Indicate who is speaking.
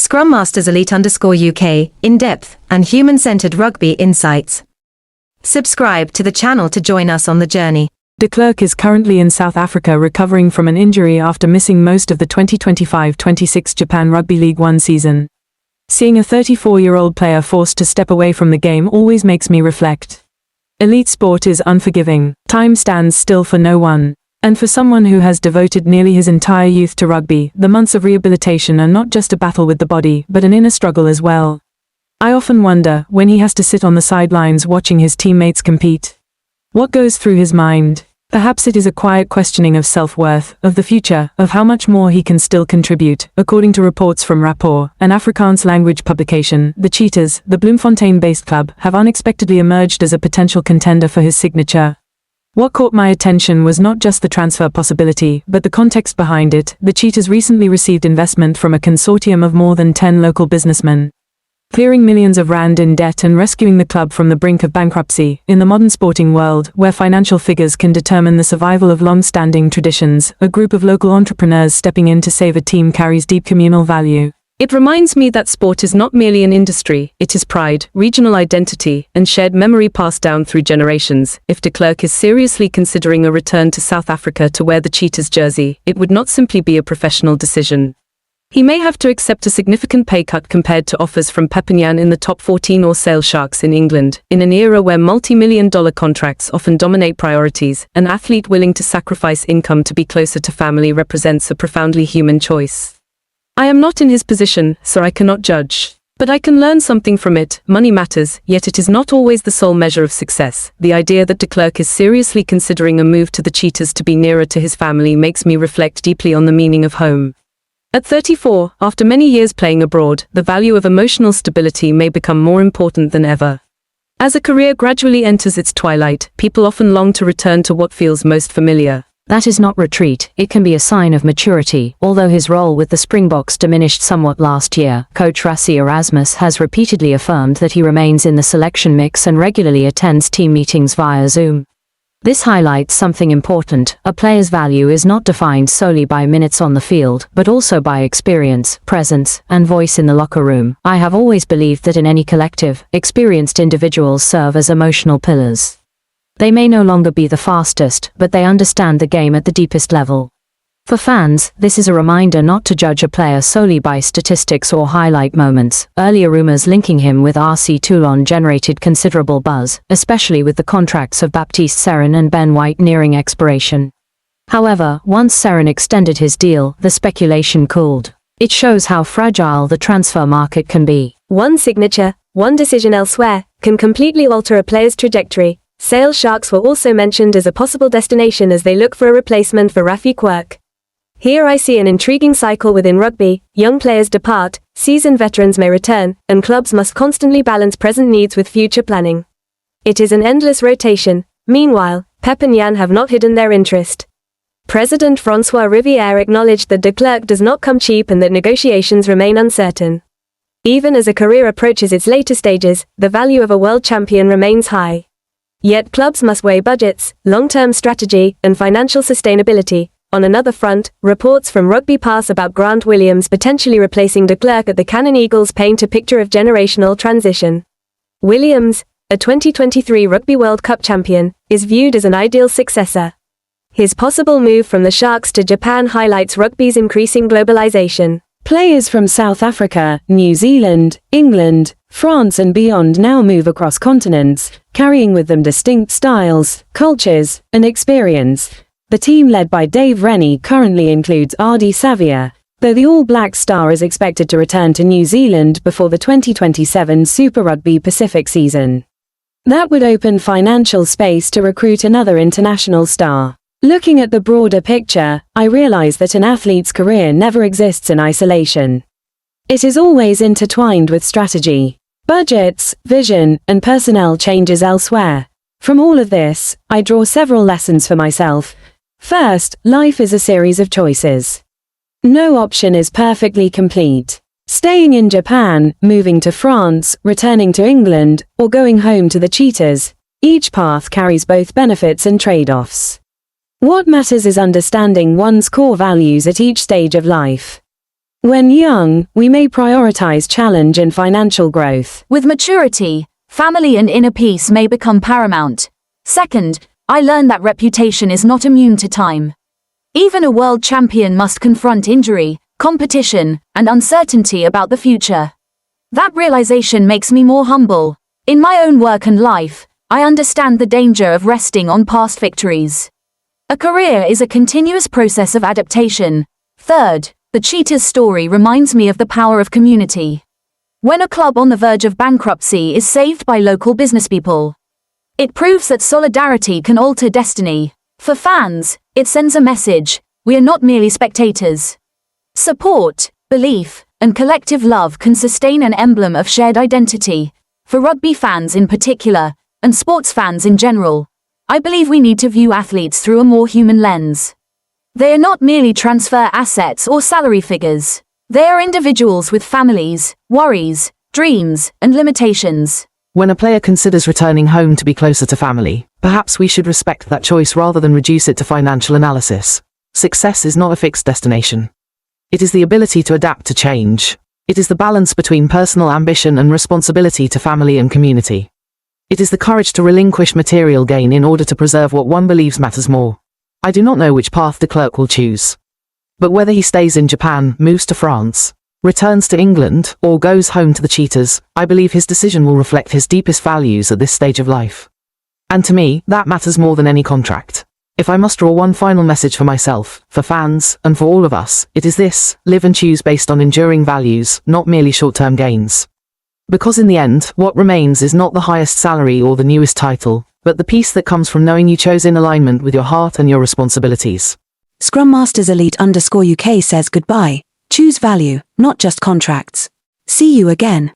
Speaker 1: Scrum Masters Elite _UK, in-depth and human-centered rugby insights. Subscribe to the channel to join us on the journey.
Speaker 2: Klerk is currently in South Africa recovering from an injury after missing most of the 2025-26 Japan Rugby League One season. Seeing a 34-year-old player forced to step away from the game always makes me reflect. Elite sport is unforgiving. Time stands still for no one. And for someone who has devoted nearly his entire youth to rugby, the months of rehabilitation are not just a battle with the body, but an inner struggle as well. I often wonder, when he has to sit on the sidelines watching his teammates compete, what goes through his mind? Perhaps it is a quiet questioning of self-worth, of the future, of how much more he can still contribute. According to reports from Rapport, an Afrikaans language publication, the Cheetahs, the Bloemfontein-based club, have unexpectedly emerged as a potential contender for his signature. What caught my attention was not just the transfer possibility, but the context behind it. The Cheetahs recently received investment from a consortium of more than 10 local businessmen, clearing millions of rand in debt and rescuing the club from the brink of bankruptcy. In the modern sporting world, where financial figures can determine the survival of long-standing traditions, a group of local entrepreneurs stepping in to save a team carries deep communal value.
Speaker 3: It reminds me that sport is not merely an industry, it is pride, regional identity, and shared memory passed down through generations. If Klerk is seriously considering a return to South Africa to wear the Cheetahs jersey, it would not simply be a professional decision. He may have to accept a significant pay cut compared to offers from Papinian in the top 14 or Sale Sharks in England. In an era where multi-million-dollar contracts often dominate priorities, an athlete willing to sacrifice income to be closer to family represents a profoundly human choice. I am not in his position, so I cannot judge. But I can learn something from it. Money matters, yet it is not always the sole measure of success. The idea that Klerk is seriously considering a move to the Cheetahs to be nearer to his family makes me reflect deeply on the meaning of home. At 34, after many years playing abroad, the value of emotional stability may become more important than ever. As a career gradually enters its twilight, people often long to return to what feels most familiar.
Speaker 4: That is not retreat, it can be a sign of maturity. Although his role with the Springboks diminished somewhat last year, coach Rassie Erasmus has repeatedly affirmed that he remains in the selection mix and regularly attends team meetings via Zoom. This highlights something important. A player's value is not defined solely by minutes on the field, but also by experience, presence, and voice in the locker room. I have always believed that in any collective, experienced individuals serve as emotional pillars. They may no longer be the fastest, but they understand the game at the deepest level. For fans, this is a reminder not to judge a player solely by statistics or highlight moments. Earlier rumors linking him with RC Toulon generated considerable buzz, especially with the contracts of Baptiste Serin and Ben White nearing expiration. However, once Serin extended his deal, the speculation cooled. It shows how fragile the transfer market can be.
Speaker 5: One signature, one decision elsewhere, can completely alter a player's trajectory. Sale Sharks were also mentioned as a possible destination as they look for a replacement for Rafi Klerk. Here I see an intriguing cycle within rugby. Young players depart, seasoned veterans may return, and clubs must constantly balance present needs with future planning. It is an endless rotation. Meanwhile, Pep and Jan have not hidden their interest. President François Rivière acknowledged that Klerk does not come cheap and that negotiations remain uncertain. Even as a career approaches its later stages, the value of a world champion remains high. Yet clubs must weigh budgets, long-term strategy, and financial sustainability. On another front, reports from Rugby Pass about Grant Williams potentially replacing Klerk at the Cannon Eagles paint a picture of generational transition. Williams, a 2023 Rugby World Cup champion, is viewed as an ideal successor. His possible move from the Sharks to Japan highlights rugby's increasing globalization.
Speaker 6: Players from South Africa, New Zealand, England, France and beyond now move across continents, carrying with them distinct styles, cultures, and experience. The team led by Dave Rennie currently includes Ardie Savea, though the All Black star is expected to return to New Zealand before the 2027 Super Rugby Pacific season. That would open financial space to recruit another international star. Looking at the broader picture, I realize that an athlete's career never exists in isolation. It is always intertwined with strategy, budgets, vision, and personnel changes elsewhere. From all of this, I draw several lessons for myself. First, life is a series of choices. No option is perfectly complete. Staying in Japan, moving to France, returning to England, or going home to the Cheetahs, each path carries both benefits and trade-offs. What matters is understanding one's core values at each stage of life. When young, we may prioritize challenge and financial growth.
Speaker 7: With maturity, family and inner peace may become paramount. Second, I learned that reputation is not immune to time. Even a world champion must confront injury, competition, and uncertainty about the future. That realization makes me more humble. In my own work and life, I understand the danger of resting on past victories. A career is a continuous process of adaptation. Third, the Cheetahs story reminds me of the power of community. When a club on the verge of bankruptcy is saved by local businesspeople, it proves that solidarity can alter destiny. For fans, it sends a message: we are not merely spectators. Support, belief, and collective love can sustain an emblem of shared identity. For rugby fans in particular, and sports fans in general, I believe we need to view athletes through a more human lens. They are not merely transfer assets or salary figures. They are individuals with families, worries, dreams, and limitations.
Speaker 8: When a player considers returning home to be closer to family, perhaps we should respect that choice rather than reduce it to financial analysis. Success is not a fixed destination. It is the ability to adapt to change. It is the balance between personal ambition and responsibility to family and community. It is the courage to relinquish material gain in order to preserve what one believes matters more. I do not know which path Klerk will choose. But whether he stays in Japan, moves to France, returns to England, or goes home to the Cheetahs, I believe his decision will reflect his deepest values at this stage of life. And to me, that matters more than any contract. If I must draw one final message for myself, for fans, and for all of us, it is this: live and choose based on enduring values, not merely short-term gains. Because in the end, what remains is not the highest salary or the newest title, but the peace that comes from knowing you chose in alignment with your heart and your responsibilities.
Speaker 9: Scrum Masters Elite_UK says goodbye. Choose value, not just contracts. See you again.